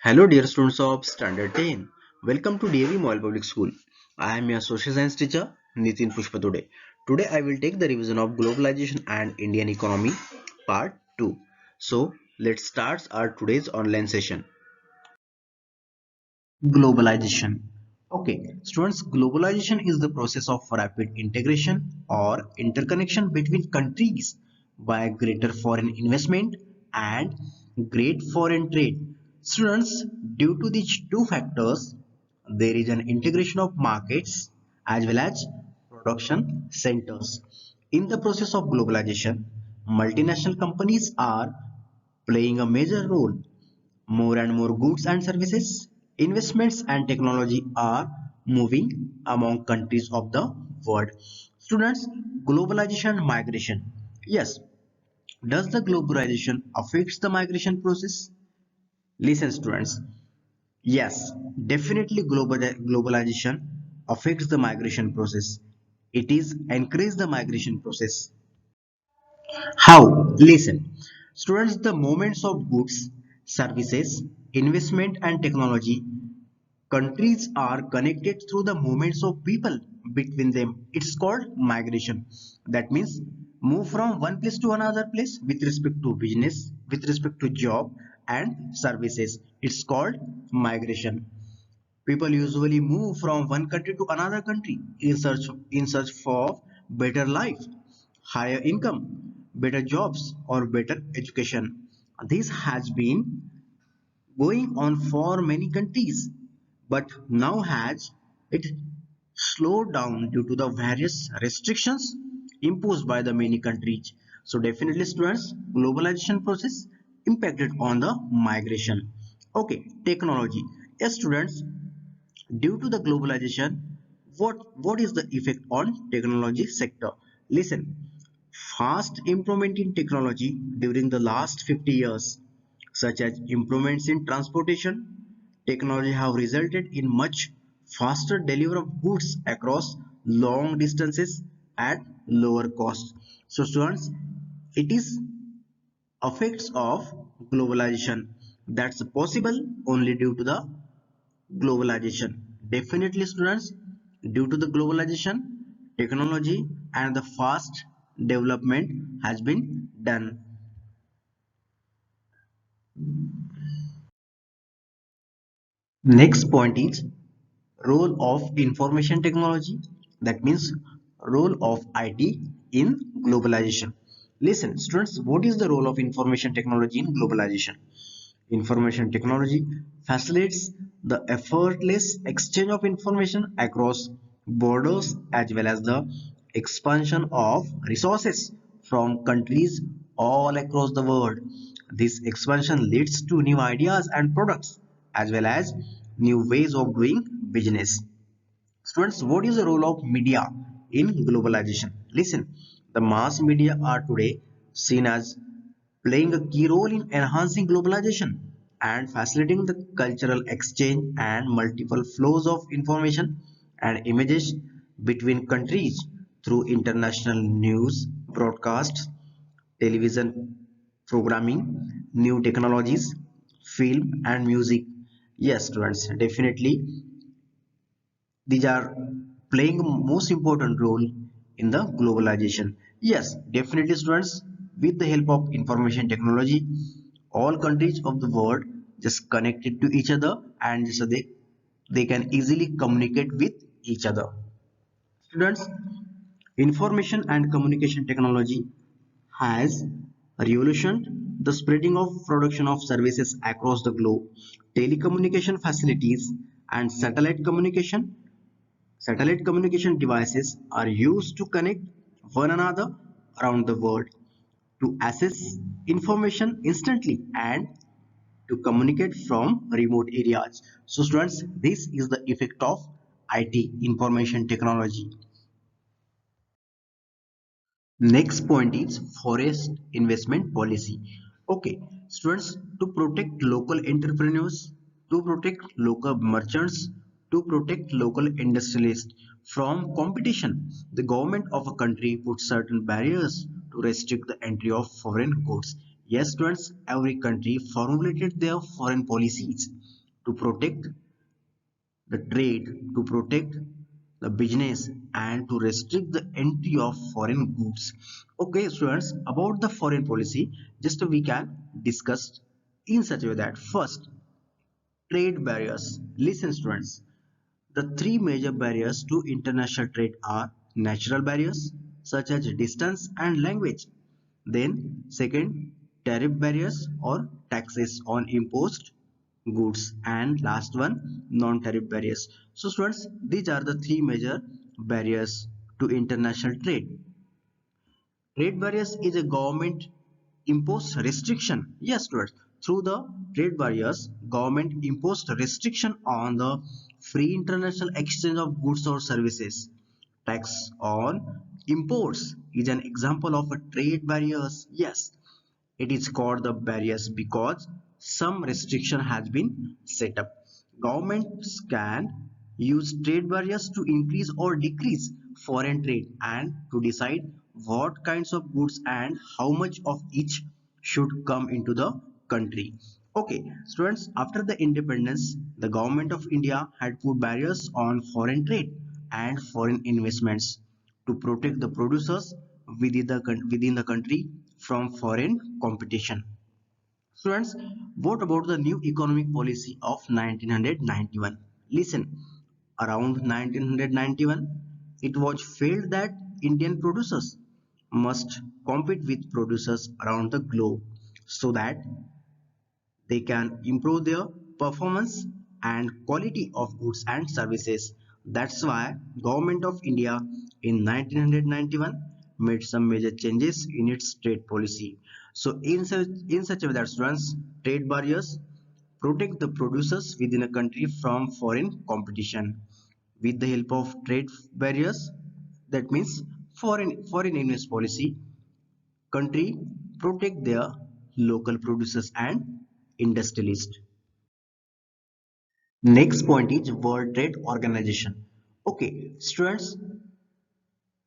Hello dear students of Standard 10. Welcome to DAV Mobile Public School. I am your social science teacher Nitin Pushpatode. Today I will take the revision of globalization and Indian economy part 2. So let's start our today's online session. Globalization. Okay, students, globalization is the process of rapid integration or interconnection between countries by greater foreign investment and great foreign trade. Students, due to these two factors, there is an integration of markets as well as production centers. In the process of globalization, multinational companies are playing a major role. More and more goods and services, investments and technology are moving among countries of the world. Students, globalization and migration. Yes, does the globalization affects the migration process? Listen students. Yes, definitely globalization affects the migration process. It is encourage the migration process. How? Listen. Students, the movements of goods, services, investment and technology, countries are connected through the movements of people between them. It's called migration. That means move from one place to another place with respect to business, with respect to job and services. It's called migration. People usually move from one country to another country in search for better life, higher income, better jobs, or better education. This has been going on for many countries, but now has it slowed down due to the various restrictions imposed by the many countries. So definitely students, globalization process impacted on the migration. Okay, technology. Yes, students, due to the globalization, what is the effect on technology sector? Listen, fast improvement in technology during the last 50 years, such as improvements in transportation, technology have resulted in much faster delivery of goods across long distances at lower cost. So students, it is effects of globalization that's possible only due to the globalization. Definitely students, due to the globalization, technology and the fast development has been done. Next point is role of information technology. That means role of IT in globalization. Listen students, what is the role of information technology in globalization? Information technology facilitates the effortless exchange of information across borders as well as the expansion of resources from countries all across the world. This expansion leads to new ideas and products as well as new ways of doing business. Students, what is the role of media in globalization? Listen, the mass media are today seen as playing a key role in enhancing globalization and facilitating the cultural exchange and multiple flows of information and images between countries through international news, broadcasts, television programming, new technologies, film and music. Yes, students, definitely these are playing a most important role in the globalization. Yes, definitely students, with the help of information technology, all countries of the world just connected to each other and so they can easily communicate with each other. Students, information and communication technology has revolutionized the spreading of production of services across the globe. Telecommunication facilities and satellite communication devices are used to connect one another around the world to access information instantly and to communicate from remote areas. So students, this is the effect of IT, information technology. Next point is forest investment policy. Okay, students, to protect local entrepreneurs, to protect local merchants, to protect local industrialists from competition, the government of a country puts certain barriers to restrict the entry of foreign goods. Yes, students, every country formulated their foreign policies to protect the trade, to protect the business, and to restrict the entry of foreign goods. Okay, students, about the foreign policy, just we can discuss in such a way that first, trade barriers. Listen, students, the three major barriers to international trade are natural barriers such as distance and language. Then, second, tariff barriers or taxes on imposed goods. And last one, non-tariff barriers. So, students, these are the three major barriers to international trade. Trade barriers is a government imposed restriction. Yes, students. Through the trade barriers, government imposed restriction on the free international exchange of goods or services. Tax on imports is an example of a trade barriers. Yes, it is called the barriers because some restriction has been set up. Governments can use trade barriers to increase or decrease foreign trade and to decide what kinds of goods and how much of each should come into the country. Okay, students, after the independence, the government of India had put barriers on foreign trade and foreign investments to protect the producers within the country from foreign competition. Students, what about the new economic policy of 1991? Listen, around 1991, it was felt that Indian producers must compete with producers around the globe so that they can improve their performance and quality of goods and services. That's why Government of India in 1991 made some major changes in its trade policy. So in such a way that students, trade barriers protect the producers within a country from foreign competition. With the help of trade barriers, that means foreign invest policy, country protect their local producers and industrialists. Next point is World Trade Organization. Okay, students,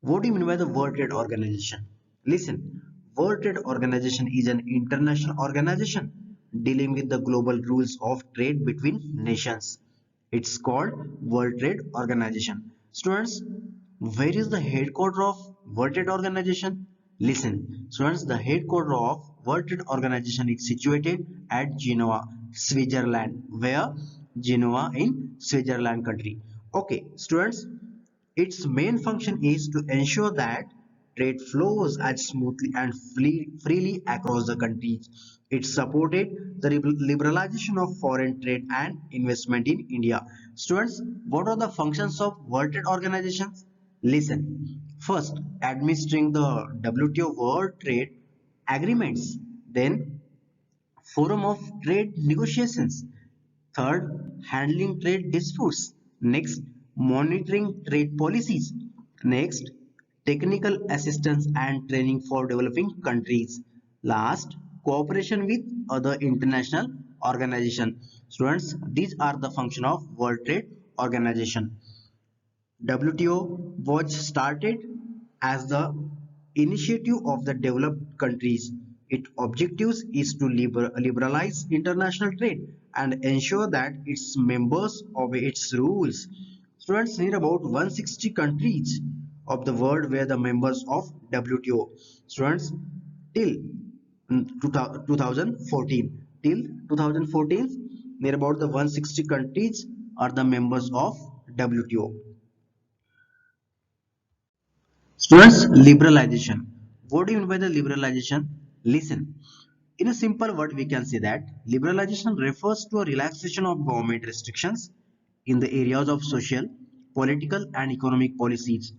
what do you mean by the World Trade Organization? Listen, World Trade Organization is an international organization dealing with the global rules of trade between nations. It's called World Trade Organization. Students, where is the headquarters of World Trade Organization? Listen, students, the headquarters of World Trade Organization is situated at Genoa, Switzerland. Where? Genoa in Switzerland country. Okay, students, its main function is to ensure that trade flows as smoothly and freely across the countries. It supported the liberalization of foreign trade and investment in India. Students, what are the functions of World Trade Organization? Listen, first, administering the WTO World Trade Agreements, then Forum of Trade Negotiations, third, handling trade disputes. Next, monitoring trade policies. Next, technical assistance and training for developing countries. Last, cooperation with other international organizations. Students, these are the function of World Trade Organization. WTO was started as the initiative of the developed countries. Its objectives is to liberalize international trade and ensure that its members obey its rules. Students, need about 160 countries of the world were the members of WTO. Students, till 2014, till 2014, near about the 160 countries are the members of WTO. Students, liberalization. What do you mean by the liberalization? Listen. In a simple word, we can say that liberalization refers to a relaxation of government restrictions in the areas of social, political, and economic policies.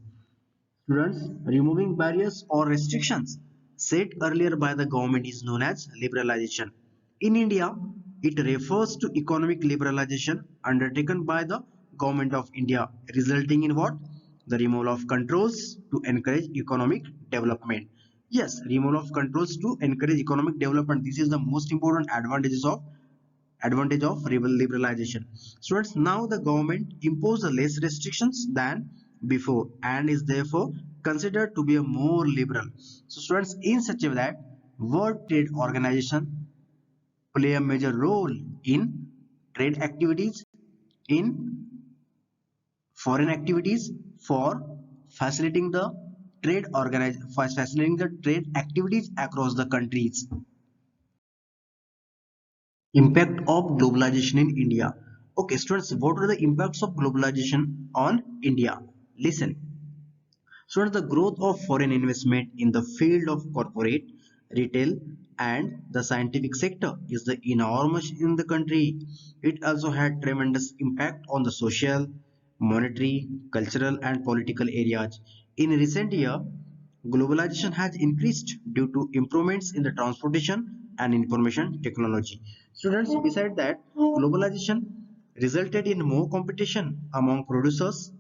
Students, removing barriers or restrictions set earlier by the government is known as liberalization. In India, it refers to economic liberalization undertaken by the government of India, resulting in what? The removal of controls to encourage economic development. Yes, removal of controls to encourage economic development. This is the most important advantage of liberalization. Students, now the government imposes less restrictions than before and is therefore considered to be a more liberal. So students, in such a way that World Trade Organization play a major role in trade activities, in foreign activities for facilitating the facilitating the trade activities across the countries. Impact of globalization in India. Okay, students, what are the impacts of globalization on India? Listen. So the growth of foreign investment in the field of corporate, retail, and the scientific sector is the enormous in the country. It also had tremendous impact on the social, monetary, cultural, and political areas. In recent year, globalization has increased due to improvements in the transportation and information technology. Students, beside that, globalization resulted in more competition among producers,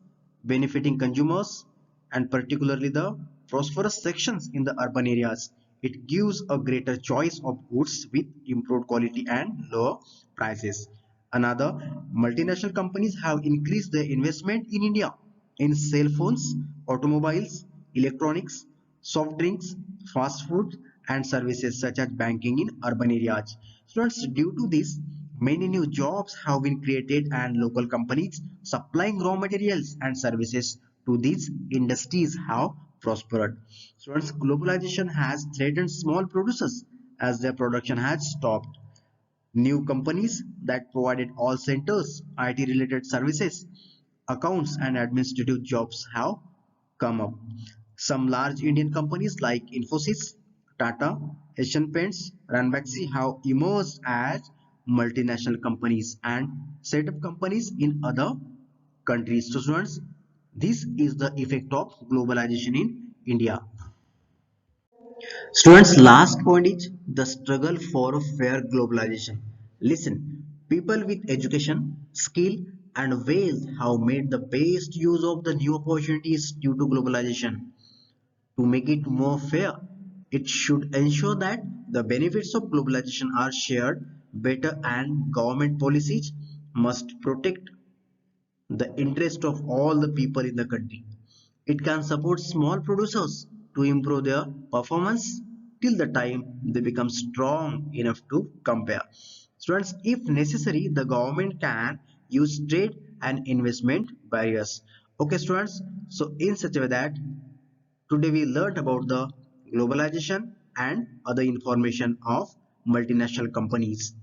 benefiting consumers and particularly the prosperous sections in the urban areas. It gives a greater choice of goods with improved quality and lower prices. Another, multinational companies have increased their investment in India in cell phones, automobiles, electronics, soft drinks, fast food, and services such as banking in urban areas. Students, due to this, many new jobs have been created and local companies supplying raw materials and services to these industries have prospered. Students, globalization has threatened small producers as their production has stopped. New companies that provided all centers, IT related services, accounts, and administrative jobs have come up. Some large Indian companies like Infosys, Tata, Asian Paints, Ranbaxy have emerged as multinational companies and set up companies in other countries. So, students, this is the effect of globalization in India. Students, last point is the struggle for fair globalization. Listen, people with education, skill, and wealth have made the best use of the new opportunities due to globalization. To make it more fair, it should ensure that the benefits of globalization are shared better and government policies must protect the interest of all the people in the country. It can support small producers to improve their performance till the time they become strong enough to compare. Students, if necessary, the government can use trade and investment barriers. Okay, students, so in such a way that today we learned about the globalization and other information of multinational companies.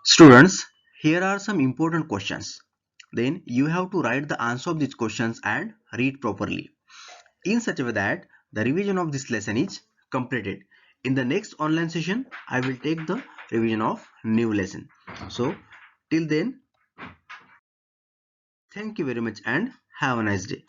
Students, here are some important questions. Then you have to write the answer of these questions and read properly in such a way that the revision of this lesson is completed. In the next online session, I will take the revision of new lesson. So till then, thank you very much and have a nice day.